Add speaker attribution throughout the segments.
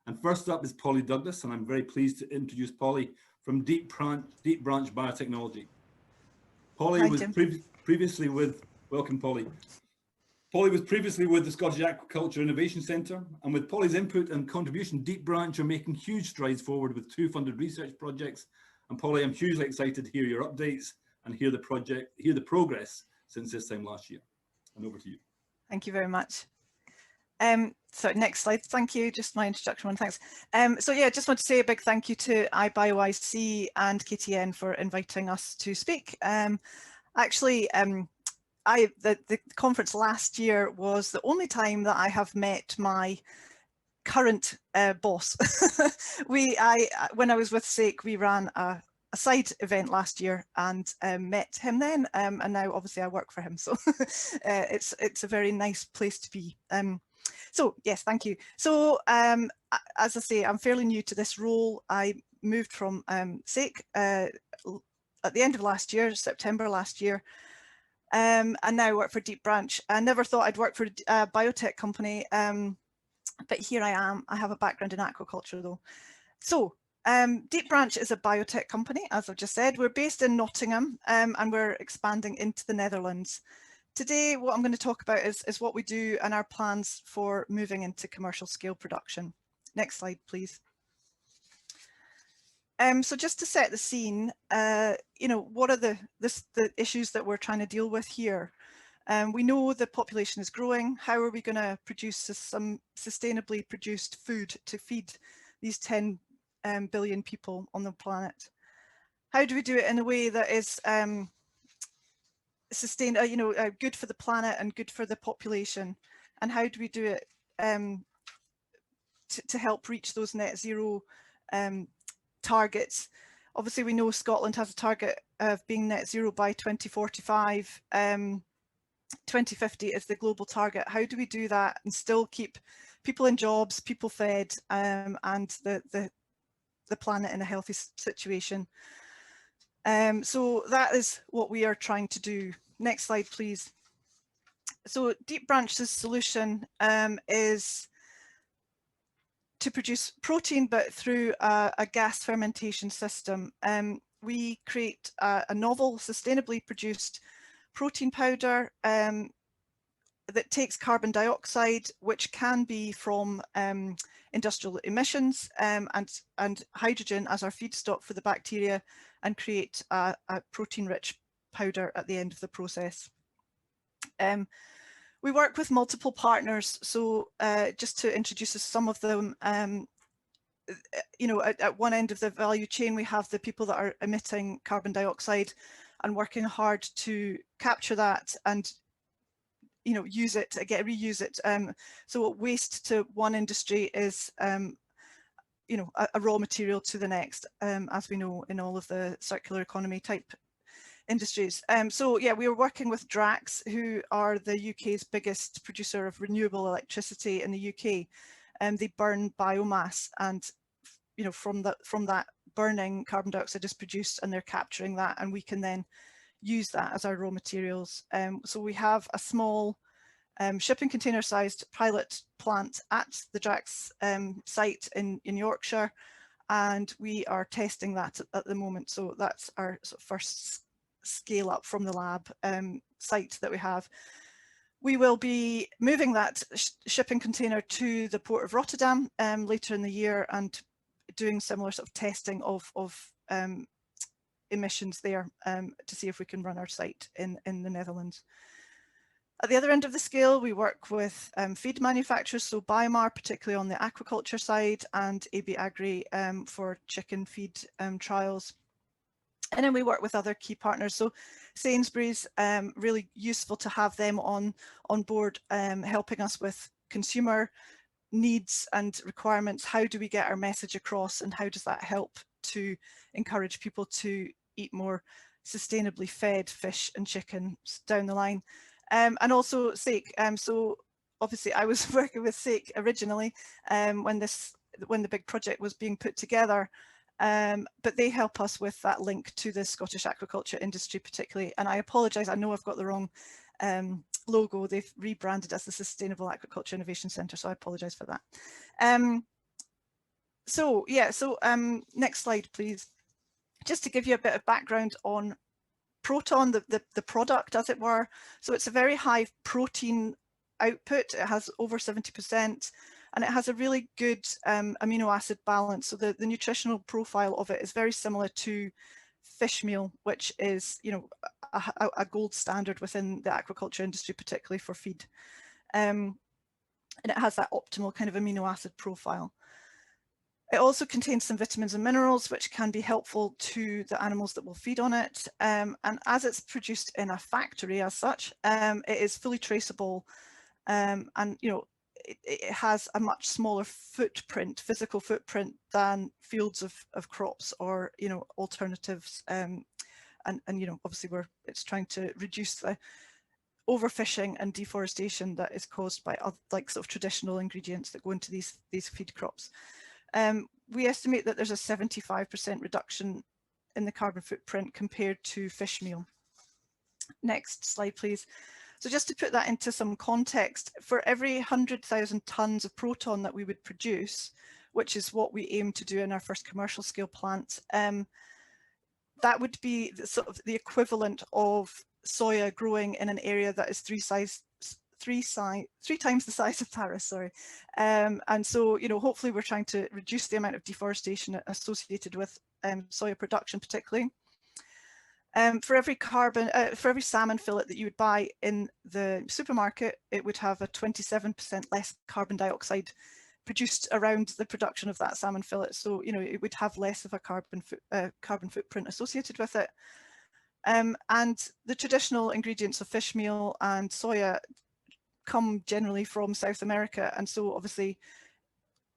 Speaker 1: And first up is Polly Douglas, and I'm very pleased to introduce Polly from Deep Branch Biotechnology. Polly was previously with, welcome Polly. Polly was previously with the Scottish Aquaculture Innovation Centre, and with Polly's input and contribution, Deep Branch are making huge strides forward with 2 funded research projects. And Polly, I'm hugely excited to hear your updates and hear the progress since this time last year. And over to you.
Speaker 2: Thank you very much. So next slide, thank you, just my introduction one, thanks. So yeah, just want to say a big thank you to IBioIC and KTN for inviting us to speak. Actually, the conference last year was the only time that I have met my current boss. When I was with SAKE, we ran a side event last year and met him then, and now obviously I work for him, so it's a very nice place to be. So yes, thank you. So as I say, I'm fairly new to this role. I moved from SAKE at the end of last year, September last year, and now I work for Deep Branch. I never thought I'd work for a biotech company, but here I am. I have a background in aquaculture though. So Deep Branch is a biotech company, as I've just said. We're based in Nottingham, and we're expanding into the Netherlands. Today, what I'm going to talk about is what we do and our plans for moving into commercial scale production. Next slide, please. So just to set the scene, you know, what are the issues that we're trying to deal with here? We know the population is growing. How are we going to produce some sustainably produced food to feed these 10 billion people on the planet? How do we do it in a way that is good for the planet and good for the population? And how do we do it to help reach those net zero targets? Obviously, we know Scotland has a target of being net zero by 2045. 2050 is the global target. How do we do that and still keep people in jobs, people fed, and the planet in a healthy situation? So that is what we are trying to do. Next slide, please. So Deep Branch's solution is to produce protein, but through a gas fermentation system. We create a novel, sustainably produced protein powder that takes carbon dioxide, which can be from industrial emissions, and hydrogen as our feedstock for the bacteria, and create a protein-rich powder at the end of the process. We work with multiple partners, so just to introduce some of them, you know, at one end of the value chain, we have the people that are emitting carbon dioxide and working hard to capture that and, you know, use it, reuse it. So waste to one industry is, you know, a raw material to the next, as we know in all of the circular economy type industries. So yeah, we are working with Drax, who are the UK's biggest producer of renewable electricity in the UK. They burn biomass, and you know, from that burning, carbon dioxide is produced, and they're capturing that, and we can then use that as our raw materials. So we have a small shipping container sized pilot plant at the Drax site in Yorkshire, and we are testing that at the moment. So that's our sort of first scale up from the lab site that we have. We will be moving that shipping container to the port of Rotterdam later in the year, and doing similar sort of testing of emissions there to see if we can run our site in the Netherlands. At the other end of the scale, we work with feed manufacturers, so Biomar, particularly on the aquaculture side, and IBioIC for chicken feed trials. And then we work with other key partners. So Sainsbury's, really useful to have them on board, helping us with consumer needs and requirements. How do we get our message across, and how does that help to encourage people to eat more sustainably fed fish and chicken down the line? And also SAKE. So obviously I was working with SAKE originally when the big project was being put together. But they help us with that link to the Scottish aquaculture industry particularly. And I apologise, I know I've got the wrong logo. They've rebranded as the Sustainable Aquaculture Innovation Centre, so I apologise for that. So yeah, so next slide, please. Just to give you a bit of background on Proton, the product, as it were. So it's a very high protein output. It has over 70%, and it has a really good amino acid balance. So the nutritional profile of it is very similar to fish meal, which is, you know, a gold standard within the aquaculture industry, particularly for feed. And it has that optimal kind of amino acid profile. It also contains some vitamins and minerals, which can be helpful to the animals that will feed on it. And as it's produced in a factory as such, it is fully traceable. And, you know, it has a much smaller footprint, physical footprint, than fields of crops or, you know, alternatives. And you know, obviously it's trying to reduce the overfishing and deforestation that is caused by other, like, sort of traditional ingredients that go into these feed crops. We estimate that there's a 75% reduction in the carbon footprint compared to fish meal. Next slide, please. So just to put that into some context, for every 100,000 tons of Proton that we would produce, which is what we aim to do in our first commercial scale plant, that would be sort of the equivalent of soya growing in an area that is three times the size of Paris, sorry. And so, you know, hopefully we're trying to reduce the amount of deforestation associated with soya production, particularly. For every salmon fillet that you would buy in the supermarket, it would have a 27% less carbon dioxide produced around the production of that salmon fillet. So, you know, it would have less of a carbon footprint associated with it. And the traditional ingredients of fish meal and soya come generally from South America, and so obviously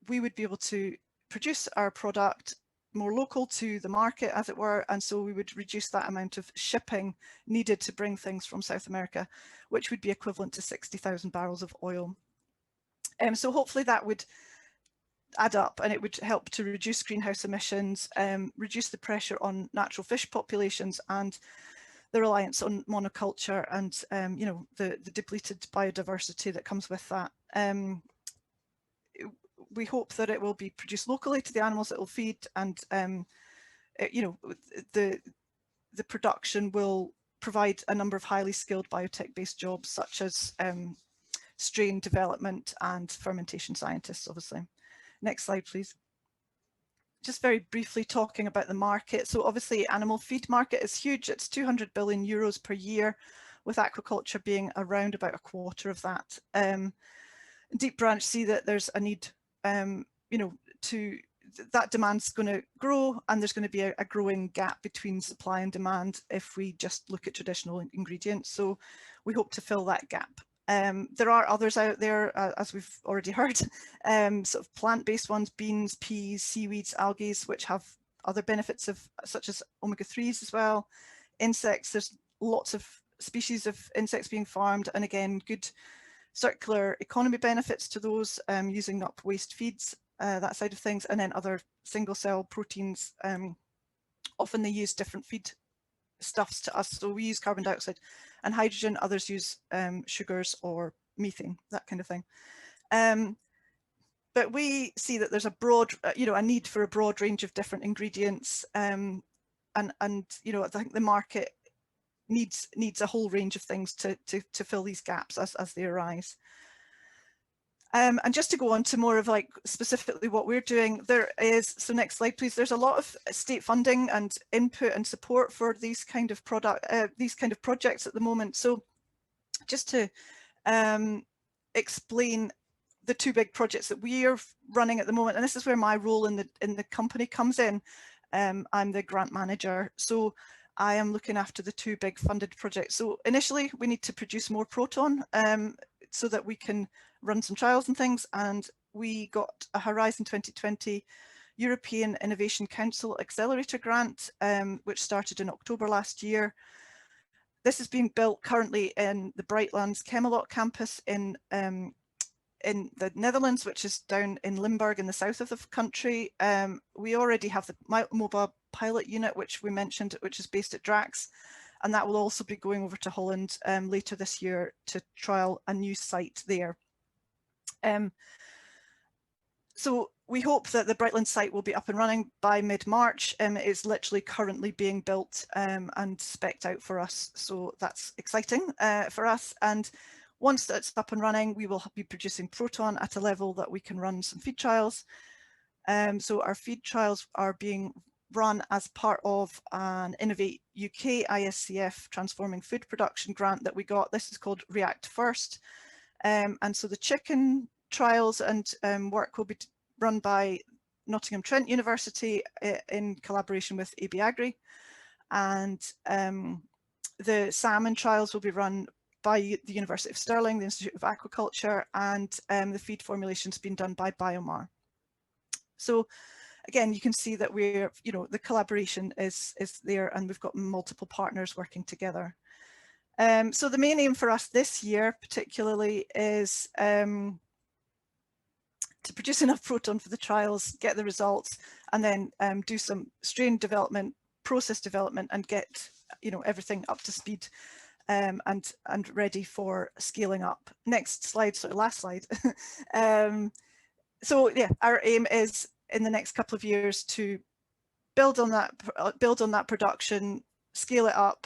Speaker 2: we would be able to produce our product more local to the market, as it were, and so we would reduce that amount of shipping needed to bring things from South America, which would be equivalent to 60,000 barrels of oil. So hopefully that would add up, and it would help to reduce greenhouse emissions, reduce the pressure on natural fish populations and the reliance on monoculture and you know, the depleted biodiversity that comes with that. We hope that it will be produced locally to the animals it will feed, and you know, the production will provide a number of highly skilled biotech-based jobs, such as strain development and fermentation scientists, obviously. Next slide, please. Just very briefly talking about the market. So obviously animal feed market is huge. It's 200 billion euros per year, with aquaculture being around about a quarter of that. Deep Branch see that there's a need, you know, that demand's going to grow, and there's going to be a growing gap between supply and demand if we just look at traditional ingredients. So we hope to fill that gap. There are others out there, as we've already heard, sort of plant-based ones, beans, peas, seaweeds, algae, which have other benefits such as omega-3s as well. Insects, there's lots of species of insects being farmed, and again, good circular economy benefits to those, using up waste feeds, that side of things, and then other single cell proteins. Often they use different feed stuffs to us, so we use carbon dioxide and hydrogen, others use sugars or methane, that kind of thing. But we see that there's a broad, you know, a need for a broad range of different ingredients, and you know, I think the market needs a whole range of things to fill these gaps as they arise. And just to go on to more of like specifically what we're doing, there is, so next slide please, there's a lot of state funding and input and support for these kind of projects at the moment. So just to explain the two big projects that we are running at the moment, and this is where my role in the company comes in. I'm the grant manager, so I am looking after the two big funded projects. So initially we need to produce more Proton so that we can run some trials and things, and we got a Horizon 2020 European Innovation Council Accelerator grant, which started in October last year. This is being built currently in the Brightlands Chemelot campus in the Netherlands, which is down in Limburg in the south of the country. We already have the mobile pilot unit, which we mentioned, which is based at Drax, and that will also be going over to Holland later this year to trial a new site there. So we hope that the Brightland site will be up and running by mid-March. It's literally currently being built and spec'd out for us, so that's exciting for us. And once that's up and running, we will be producing Proton at a level that we can run some feed trials. So our feed trials are being run as part of an Innovate UK ISCF Transforming Food Production grant that we got. This is called React First. And so the chicken trials and work will be run by Nottingham Trent University in collaboration with IBioIC, and the salmon trials will be run by the University of Stirling, the Institute of Aquaculture, and the feed formulation has been done by BioMar. So again, you can see that we're, you know, the collaboration is there, and we've got multiple partners working together. So the main aim for us this year particularly is to produce enough Proton for the trials, get the results, and then do some strain development, process development, and get, you know, everything up to speed and ready for scaling up. Next slide, sorry, last slide. So yeah, our aim is in the next couple of years to build on that production, scale it up,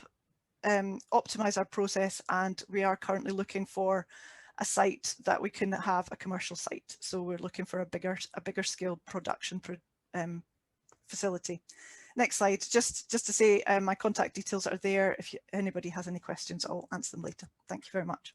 Speaker 2: optimize our process, and we are currently looking for a site that we can have a commercial site. So we're looking for a bigger scale production facility. Next slide, just to say my contact details are there. If anybody has any questions, I'll answer them later. Thank you very much.